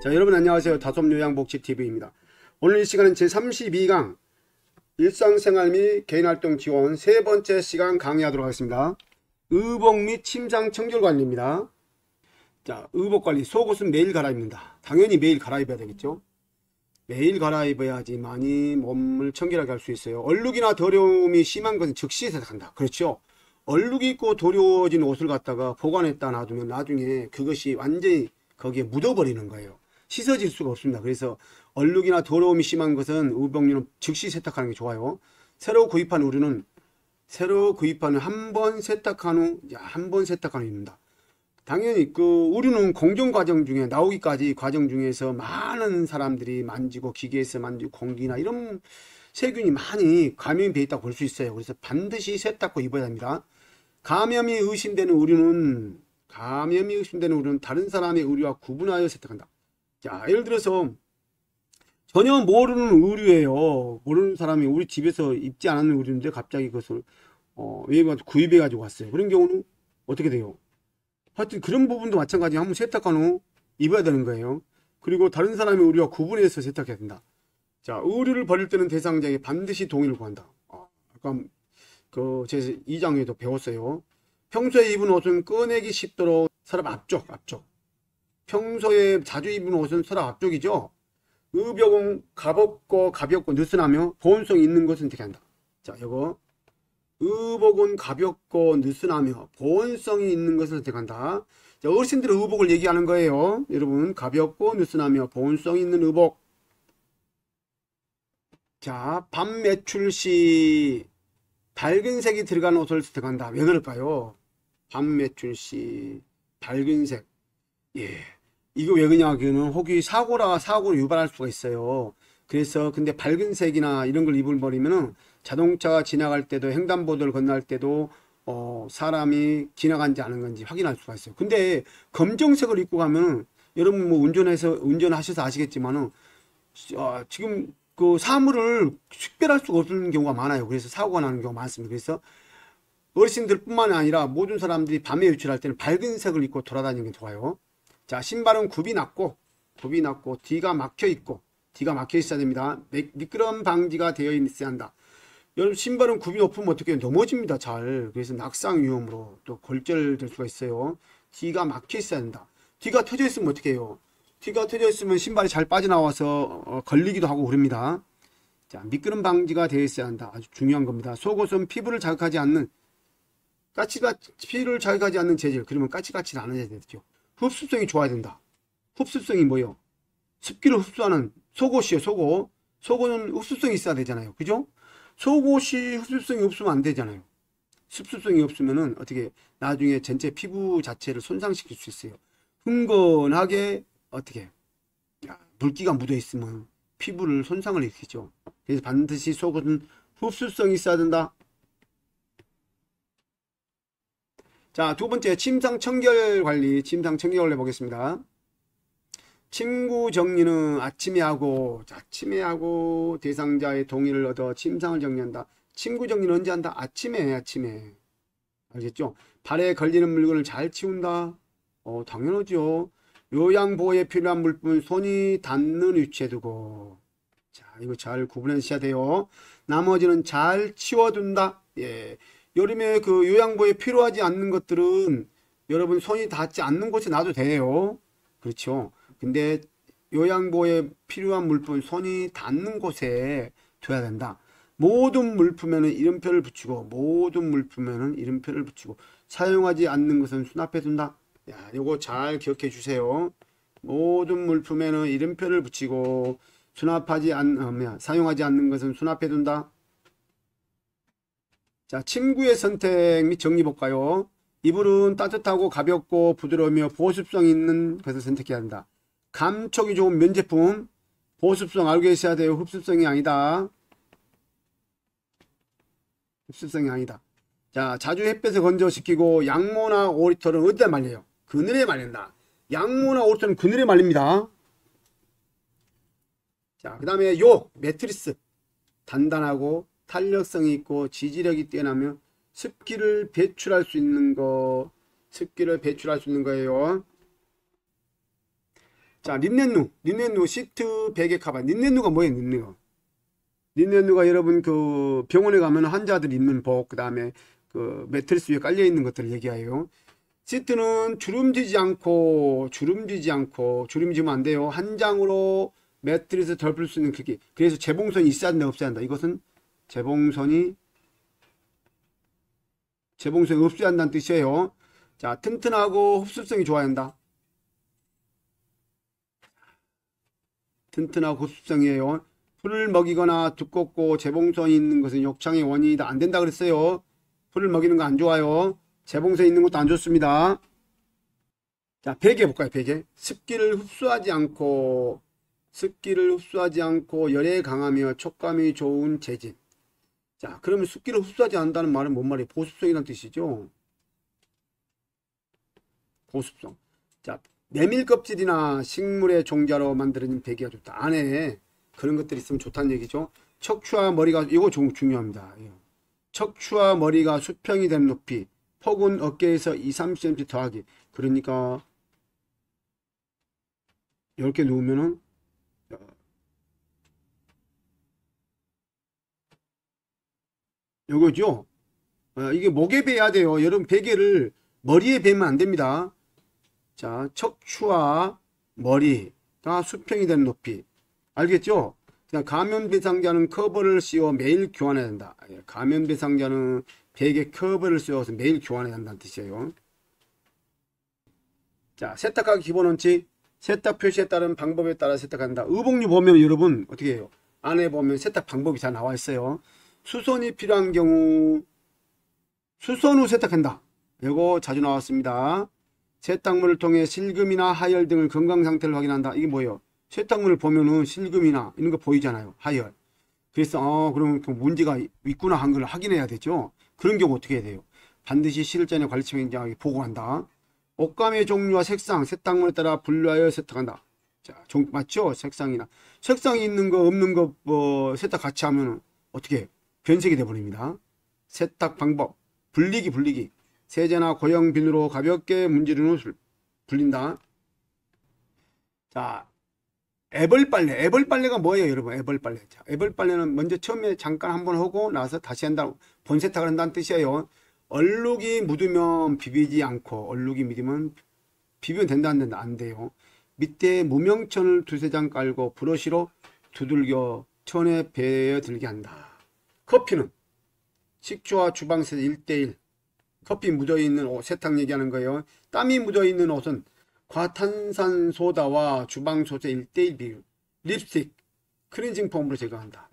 자, 여러분 안녕하세요. 다솜요양복지TV입니다. 오늘 이 시간은 제32강 일상생활 및 개인활동 지원 세 번째 시간 강의하도록 하겠습니다. 의복 및 침상 청결관리입니다. 자, 의복관리. 속옷은 매일 갈아입는다. 당연히 매일 갈아입어야 되겠죠. 매일 갈아입어야지만이 몸을 청결하게 할 수 있어요. 얼룩이나 더러움이 심한 것은 즉시 세탁한다. 그렇죠. 얼룩이 있고 더러워진 옷을 갖다가 보관했다 놔두면 나중에 그것이 완전히 거기에 묻어버리는 거예요. 씻어질 수가 없습니다. 그래서 얼룩이나 더러움이 심한 것은 의복류는 즉시 세탁하는 게 좋아요. 새로 구입한 의류는 한 번 세탁한 후 한 번 세탁한 후입니다. 당연히 그 의류는 공정 과정 중에 나오기까지 과정 중에서 많은 사람들이 만지고 기계에서 만지고 공기나 이런 세균이 많이 감염이 돼 있다고 볼 수 있어요. 그래서 반드시 세탁 후 입어야 합니다. 감염이 의심되는 의류는 다른 사람의 의류와 구분하여 세탁한다. 자, 예를 들어서 전혀 모르는 의류예요. 모르는 사람이 우리 집에서 입지 않았는 의류인데 갑자기 그것을 외부에서 구입해 가지고 왔어요. 그런 경우는 어떻게 돼요? 하여튼 그런 부분도 마찬가지 한번 세탁한 후 입어야 되는 거예요. 그리고 다른 사람의 의류와 구분해서 세탁해야 된다. 자, 의류를 버릴 때는 대상자에게 반드시 동의를 구한다. 아까 그 제 2장에도 배웠어요. 평소에 입은 옷은 꺼내기 쉽도록 서랍 앞쪽. 평소에 자주 입은 옷은 서랍 앞쪽이죠. 의복은 가볍고 느슨하며 보온성이 있는 것을 선택한다. 자, 이거 의복은 가볍고 느슨하며 보온성이 있는 것을 선택한다. 자, 어르신들의 의복을 얘기하는 거예요. 여러분, 가볍고 느슨하며 보온성이 있는 의복. 자, 밤 외출 시 밝은 색이 들어간 옷을 선택한다. 왜 그럴까요? 밤 외출 시 밝은 색. 예. 이거 왜 그러냐면 혹이 사고를 유발할 수가 있어요. 그래서 근데 밝은 색이나 이런 걸 입어버리면은 자동차가 지나갈 때도 횡단보도를 건널 때도 사람이 지나간지 않은 건지 확인할 수가 있어요. 근데 검정색을 입고 가면은 여러분 뭐 운전하셔서 아시겠지만은 지금 그 사물을 식별할 수가 없는 경우가 많아요. 그래서 사고가 나는 경우가 많습니다. 그래서 어르신들 뿐만 아니라 모든 사람들이 밤에 외출할 때는 밝은 색을 입고 돌아다니는 게 좋아요. 자, 신발은 굽이 났고 뒤가 막혀 있어야 됩니다. 미끄럼 방지가 되어 있어야 한다. 여러분, 신발은 굽이 높으면 어떻게 넘어집니다. 그래서 낙상 위험으로 또 골절될 수가 있어요. 뒤가 막혀 있어야 된다. 뒤가 터져 있으면 어떻게 해요? 뒤가 터져 있으면 신발이 잘 빠져나와서 걸리기도 하고 그럽니다. 자, 미끄럼 방지가 되어 있어야 한다. 아주 중요한 겁니다. 속옷은 피부를 자극하지 않는 재질. 그러면 까칠까칠 안 해야 되죠. 흡수성이 좋아야 된다. 흡수성이 뭐요? 습기를 흡수하는 속옷이에요. 속옷은 흡수성이 있어야 되잖아요. 그죠? 속옷이 흡수성이 없으면 안 되잖아요. 흡수성이 없으면은 어떻게 나중에 전체 피부 자체를 손상시킬 수 있어요. 흥건하게 물기가 묻어 있으면 피부를 손상을 일으키죠. 그래서 반드시 속옷은 흡수성이 있어야 된다. 자, 두 번째 침상 청결 관리 보겠습니다. 침구 정리는 아침에 하고 대상자의 동의를 얻어 침상을 정리한다. 침구 정리는 언제 한다? 아침에. 알겠죠? 발에 걸리는 물건을 잘 치운다. 당연하죠. 요양보호에 필요한 물품 손이 닿는 위치에 두고. 자, 이거 잘 구분해주셔야 돼요. 나머지는 잘 치워둔다. 예. 여름에 그 요양보호에 필요하지 않는 것들은 여러분 손이 닿지 않는 곳에 놔도 돼요. 그렇죠. 근데 요양보호에 필요한 물품 손이 닿는 곳에 둬야 된다. 모든 물품에는 이름표를 붙이고 사용하지 않는 것은 수납해 둔다. 야, 요거 잘 기억해 주세요. 모든 물품에는 이름표를 붙이고 사용하지 않는 것은 수납해 둔다. 자, 침구의 선택 및 정리 볼까요? 이불은 따뜻하고 가볍고 부드러우며 보습성 있는 것을 선택해야 한다. 감촉이 좋은 면제품. 보습성 알고 계셔야 돼요. 흡수성이 아니다. 자, 자주 햇볕에 건조시키고 양모나 오리털은 어디다 말려요? 그늘에 말린다. 양모나 오리털은 그늘에 말립니다. 자, 그 다음에 매트리스. 단단하고 탄력성이 있고 지지력이 뛰어나며 습기를 배출할 수 있는 거예요. 자, 린넨누 시트 베개 카바. 린넨누가 뭐예요? 린넨누가 여러분 그 병원에 가면 환자들 입는 복, 그 다음에 그 매트리스 위에 깔려 있는 것들을 얘기해요. 시트는 주름지면 안 돼요. 한 장으로 매트리스 덮을 수 있는 크기. 그래서 재봉선이 있어야 한다, 없어야 한다. 이것은 재봉선이 없어야 한다는 뜻이에요. 자, 튼튼하고 흡수성이 좋아야 한다. 튼튼하고 흡수성이에요. 풀을 먹이거나 두껍고 재봉선이 있는 것은 욕창의 원인이다. 안 된다 그랬어요. 풀을 먹이는 거 안 좋아요. 재봉선이 있는 것도 안 좋습니다. 자, 베개 볼까요? 베개. 습기를 흡수하지 않고 열에 강하며 촉감이 좋은 재질. 자, 그러면 습기를 흡수하지 않는다는 말은 뭔 말이에요? 보습성이라는 뜻이죠. 보습성. 자, 메밀 껍질이나 식물의 종자로 만들어진 베개가 좋다. 안에 그런 것들이 있으면 좋다는 얘기죠. 척추와 머리가, 이거 중요합니다. 척추와 머리가 수평이 된 높이, 폭은 어깨에서 2-30cm 더하기. 그러니까 이렇게 누우면은 요거죠. 이게 목에 베야 돼요. 여러분 베개를 머리에 베면 안 됩니다. 자, 척추와 머리가 수평이 된 높이. 알겠죠? 감염배상자는 커버를 씌워 매일 교환해야 된다. 감염배상자는 베개 커버를 씌워서 매일 교환해야 한다는 뜻이에요. 자, 세탁하기 기본 원칙. 세탁 표시에 따른 방법에 따라 세탁한다. 의복류 보면 여러분 어떻게 해요? 안에 보면 세탁 방법이 다 나와 있어요. 수선이 필요한 경우 수선 후 세탁한다. 이거 자주 나왔습니다. 세탁물을 통해 실금이나 하열 등을 건강 상태를 확인한다. 이게 뭐예요? 세탁물을 보면은 실금이나 이런 거 보이잖아요. 하열. 그래서 그러면 그 문제가 있구나 한 걸 확인해야 되죠. 그런 경우 어떻게 해야 돼요? 반드시 실전에 관리청장에게 보고한다. 옷감의 종류와 색상, 세탁물에 따라 분류하여 세탁한다. 자, 맞죠? 색상이 있는 거 없는 거 세탁 같이 하면 어떻게 해요? 변색이 돼버립니다. 세탁 방법, 불리기. 세제나 고형 비누로 가볍게 문지르는 후 불린다. 자, 애벌빨래가 뭐예요, 여러분? 애벌빨래. 자, 애벌빨래는 먼저 처음에 잠깐 한번 하고 나서 다시 한다. 본세탁을 한다는 뜻이에요. 얼룩이 묻으면 비비지 않고, 얼룩이 묻으면 비비면 된다, 안 된다? 안 돼요. 밑에 무명천을 2-3장 깔고 브러쉬로 두들겨 천에 베어들게 한다. 커피는 식초와 주방세제 1:1. 커피 묻어있는 옷, 세탁 얘기하는 거예요. 땀이 묻어있는 옷은 과탄산소다와 주방소재 1:1 비율. 립스틱, 클렌징 폼으로 제거한다.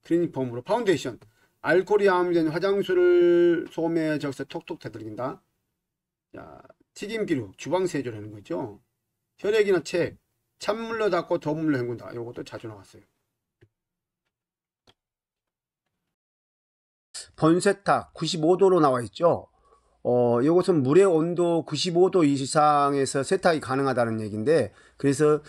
클렌징 폼으로. 파운데이션, 알코올이 함유된 화장수를 솜에 적셔 톡톡 되돌린다. 자, 튀김기류, 주방세조라는 거죠. 혈액이나 책, 찬물로 닦고 더물로 헹군다. 이것도 자주 나왔어요. 본세탁 95도로 나와 있죠. 이것은 물의 온도 95도 이상에서 세탁이 가능하다는 얘기인데, 그래서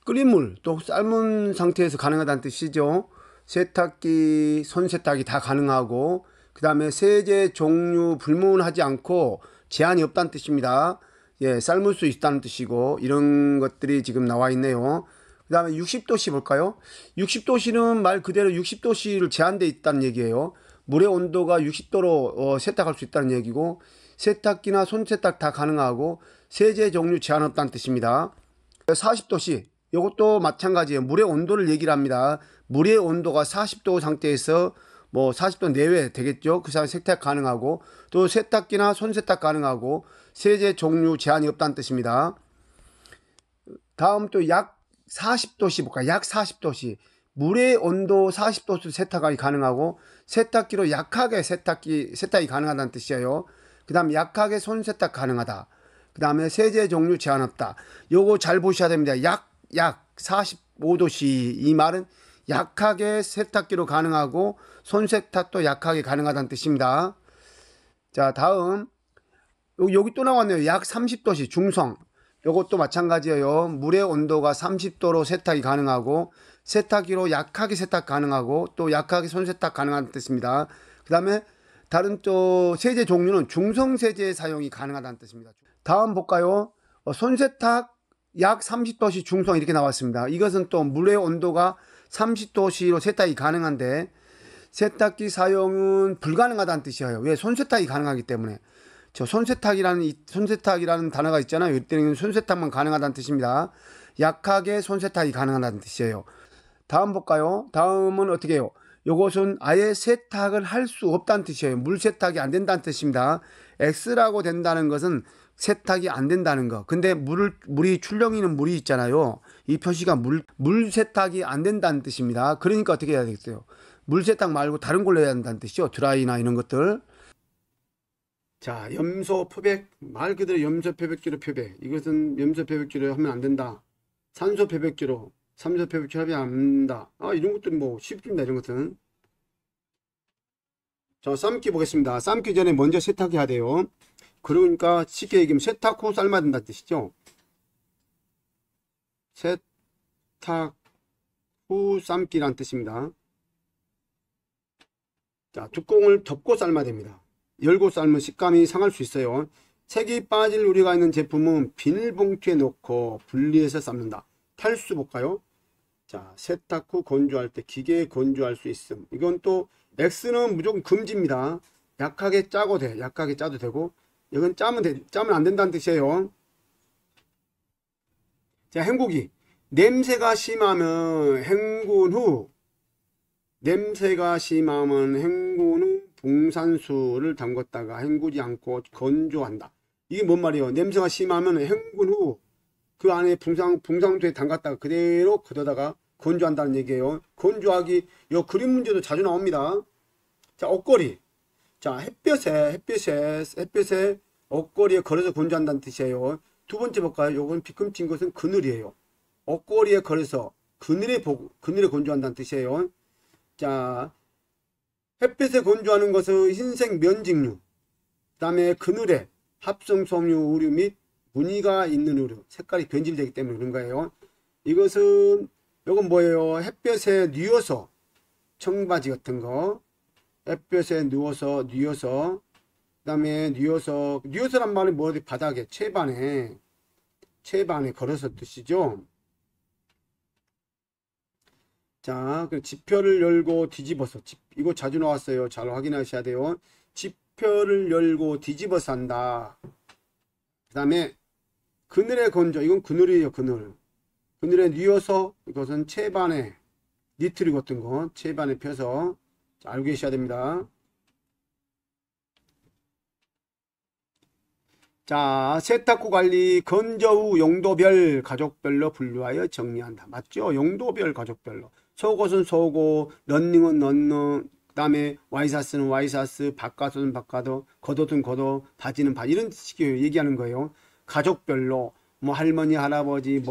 끓인 물 또 삶은 상태에서 가능하다는 뜻이죠. 세탁기, 손세탁이 다 가능하고, 그 다음에 세제 종류 불문하지 않고 제한이 없다는 뜻입니다. 예, 삶을 수 있다는 뜻이고, 이런 것들이 지금 나와 있네요. 그 다음에 60도씨 볼까요? 60도씨는 말 그대로 60도씨를 제한되어 있다는 얘기예요. 물의 온도가 60도로 세탁할 수 있다는 얘기고, 세탁기나 손세탁 다 가능하고 세제 종류 제한 없다는 뜻입니다. 40도씨, 이것도 마찬가지예요. 물의 온도를 얘기를 합니다. 물의 온도가 40도 상태에서 뭐 40도 내외 되겠죠. 그 사이 세탁 가능하고, 또 세탁기나 손세탁 가능하고 세제 종류 제한이 없다는 뜻입니다. 다음 또 약 40도씨 볼까요? 약 40도씨. 물의 온도 40도로 세탁이 가능하고, 세탁기로 약하게 세탁이 가능하다는 뜻이에요. 그 다음 약하게 손세탁 가능하다. 그 다음에 세제 종류 제한 없다. 요거 잘 보셔야 됩니다. 약 45도씨. 이 말은 약하게 세탁기로 가능하고 손세탁도 약하게 가능하다는 뜻입니다. 자, 다음 여기 또 나왔네요. 약 30도씨 중성. 요것도 마찬가지예요. 물의 온도가 30도로 세탁이 가능하고 세탁기로 약하게 세탁 가능하고 또 약하게 손세탁 가능한 뜻입니다. 그 다음에 다른 또 세제 종류는 중성세제 사용이 가능하다는 뜻입니다. 다음 볼까요? 손세탁 약 30도씨 중성 이렇게 나왔습니다. 이것은 또 물의 온도가 30도씨로 세탁이 가능한데 세탁기 사용은 불가능하다는 뜻이에요. 왜? 손세탁이 가능하기 때문에. 저 손세탁이라는 단어가 있잖아요. 이때는 손세탁만 가능하다는 뜻입니다. 약하게 손세탁이 가능하다는 뜻이에요. 다음 볼까요? 다음은 어떻게 해요? 요것은 아예 세탁을 할 수 없다는 뜻이에요. 물 세탁이 안 된다는 뜻입니다. X라고 된다는 것은 세탁이 안 된다는 거. 근데 물이 출렁이는 물이 있잖아요. 이 표시가 물 세탁이 안 된다는 뜻입니다. 그러니까 어떻게 해야 되겠어요? 물 세탁 말고 다른 걸로 해야 된다는 뜻이죠. 드라이나 이런 것들. 자, 염소 표백. 말 그대로 염소 표백기로 표백. 이것은 염소 표백기로 하면 안 된다. 산소 표백기로. 삼소 표백기로 하면 안 된다. 이런 것들은 뭐 쉽습니다. 이런 것들은. 자, 삶기 보겠습니다. 삶기 전에 먼저 세탁해야 돼요. 그러니까 쉽게 얘기하면 세탁 후 삶아야 된다는 뜻이죠. 세탁 후 삶기란 뜻입니다. 자, 뚜껑을 덮고 삶아야 됩니다. 열고 삶은 식감이 상할 수 있어요. 색이 빠질 우려가 있는 제품은 비닐봉투에 넣고 분리해서 삶는다. 탈수 볼까요? 자, 세탁 후 건조할 때 기계에 건조할 수 있음. 이건 또 X는 무조건 금지입니다. 약하게 짜도 돼. 약하게 짜도 되고 이건 짜면 안 된다는 뜻이에요. 자, 헹구기. 냄새가 심하면 헹군 후 붕산수를 담궜다가 헹구지 않고 건조한다. 이게 뭔 말이에요? 냄새가 심하면 헹군 후 그 안에 붕상수에 담갔다가 그대로 걷어다가 건조한다는 얘기예요. 건조하기, 요 그림 문제도 자주 나옵니다. 자, 옷걸이. 자, 햇볕에 옷걸이에 걸어서 건조한다는 뜻이에요. 두 번째 볼까요? 요건 뒤꿈치인 것은 그늘이에요. 옷걸이에 걸어서 그늘에 건조한다는 뜻이에요. 자, 햇빛에 건조하는 것은 흰색 면직류, 그 다음에 그늘에 합성섬유 의류 및 무늬가 있는 의류, 색깔이 변질되기 때문에 그런 거예요. 이건 뭐예요? 햇볕에 뉘어서 청바지 같은 거, 햇볕에 뉘어서 그 다음에 뉘어서란 말은 뭐 어디 바닥에 채반에 걸어서 뜻이죠. 자, 지표를 열고 뒤집어서, 이거 자주 나왔어요. 잘 확인하셔야 돼요. 지표를 열고 뒤집어서 한다. 그 다음에 그늘에 건조, 이건 그늘이에요. 그늘에 뉘어서, 이것은 채반에 니트리 같은 거 채반에 펴서 알고 계셔야 됩니다. 자, 세탁 후 관리. 건조 후 용도별 가족별로 분류하여 정리한다. 맞죠? 용도별 가족별로. 속옷은 속옷, 런닝은 런닝, 그 다음에 와이셔츠는 와이셔츠, 바깥옷은 바깥옷, 겉옷은 겉옷, 바지는 바지, 이런 식으로 얘기하는 거예요. 가족별로 뭐 할머니, 할아버지,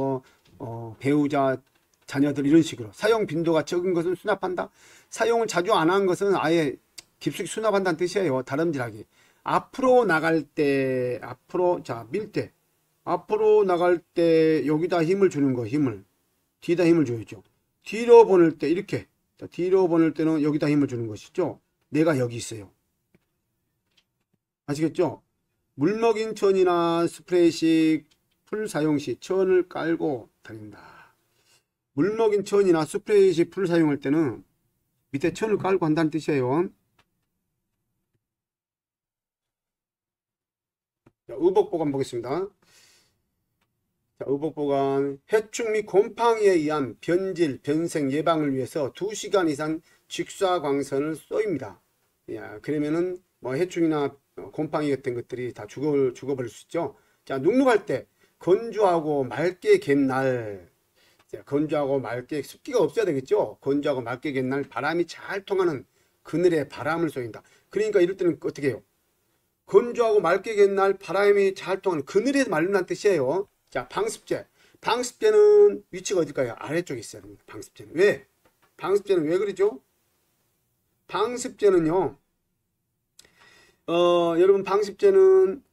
배우자, 자녀들, 이런 식으로. 사용 빈도가 적은 것은 수납한다. 사용을 자주 안 한 것은 아예 깊숙이 수납한다는 뜻이에요. 다름질하기. 앞으로 나갈 때, 밀 때, 앞으로 나갈 때 여기다 힘을 주는 거, 뒤에다 힘을 줘야죠. 뒤로 보낼 때 이렇게, 자, 뒤로 보낼 때는 여기다 힘을 주는 것이죠. 내가 여기 있어요. 아시겠죠? 물먹인 천이나 스프레이식 풀 사용 시 천을 깔고 다닌다. 물먹인 천이나 스프레이식 풀 사용할 때는 밑에 천을 깔고 한다는 뜻이에요. 자, 의복보관 보겠습니다. 자, 의복보관. 해충 및 곰팡이에 의한 변질, 변생 예방을 위해서 2시간 이상 직사광선을 쏘입니다. 야, 그러면은 뭐 해충이나 곰팡이 같은 것들이 다 죽어버릴 수 있죠. 자, 눅눅할 때 건조하고 맑게 갠 날, 건조하고 맑게, 습기가 없어야 되겠죠. 건조하고 맑게 갠 날 바람이 잘 통하는 그늘에 바람을 쏘인다. 그러니까 이럴 때는 어떻게 해요? 건조하고 맑게 갠 날 바람이 잘 통하는 그늘에서 말른다는 뜻이에요. 자, 방습제. 방습제는 위치가 어딜까요? 아래쪽에 있어야 됩니다. 방습제는. 왜? 방습제는 왜 그러죠? 방습제는요, 여러분, 방습제는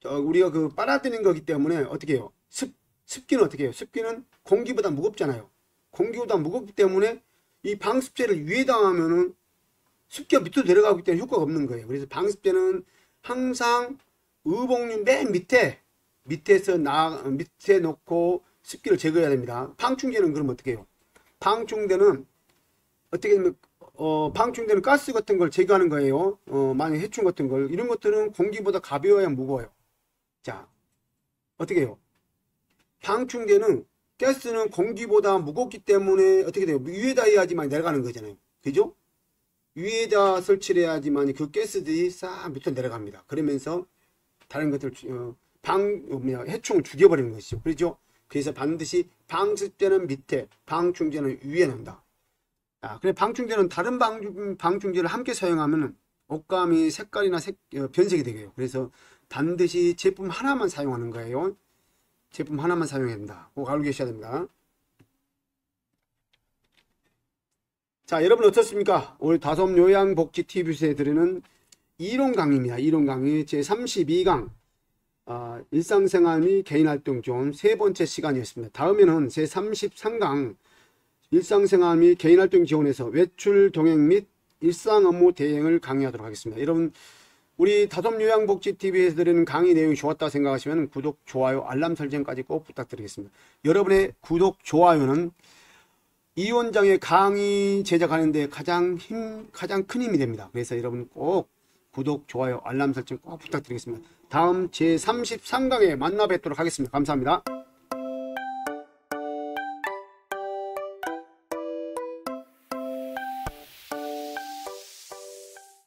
우리가 그 빨아들이는 거기 때문에 어떻게 해요? 습기는 어떻게 해요? 습기는 공기보다 무겁잖아요. 공기보다 무겁기 때문에 이 방습제를 위에다 하면은 습기가 밑으로 내려가기 때문에 효과가 없는 거예요. 그래서 방습제는 항상 의복류 맨 밑에 밑에 놓고 습기를 제거해야 됩니다. 방충제는 그럼 어떻게 해요? 방충제는 어떻게 되면 방충제는 가스 같은 걸 제거하는 거예요. 만약 해충 같은 걸, 이런 것들은 공기보다 가벼워야 무거워요. 자, 어떻게 해요? 방충제는 가스는 공기보다 무겁기 때문에 어떻게 돼요? 위에다 해야지만 내려가는 거잖아요. 그죠? 위에다 설치를 해야지만 그 가스들이 싹 밑으로 내려갑니다. 그러면서 다른 것들 해충을 죽여버리는 것이죠. 그렇죠? 그래서 반드시 방습제는 밑에, 방충제는 위에 놓는다. 그래 방충제는 다른 방충제를 함께 사용하면 옷감이 색깔이나 변색이 되게요. 그래서 반드시 제품 하나만 사용하는 거예요. 제품 하나만 사용해야 된다. 꼭 알고 계셔야 됩니다. 자, 여러분 어떻습니까? 오늘 다솜 요양복지TV에서 드리는 이론 강의입니다. 이론 강의 제32강 일상생활 및 개인활동 지원 세 번째 시간이었습니다. 다음에는 제33강 일상생활 및 개인활동 지원에서 외출 동행 및 일상 업무 대행을 강의하도록 하겠습니다. 여러분 우리 다솜 요양복지TV에서 드리는 강의 내용이 좋았다 생각하시면 구독, 좋아요, 알람 설정까지 꼭 부탁드리겠습니다. 여러분의 구독, 좋아요는 이 원장의 강의 제작하는 데 가장 큰 힘이 됩니다. 그래서 여러분 꼭 구독, 좋아요, 알람 설정 꼭 부탁드리겠습니다. 다음 제33강에 만나 뵙도록 하겠습니다. 감사합니다.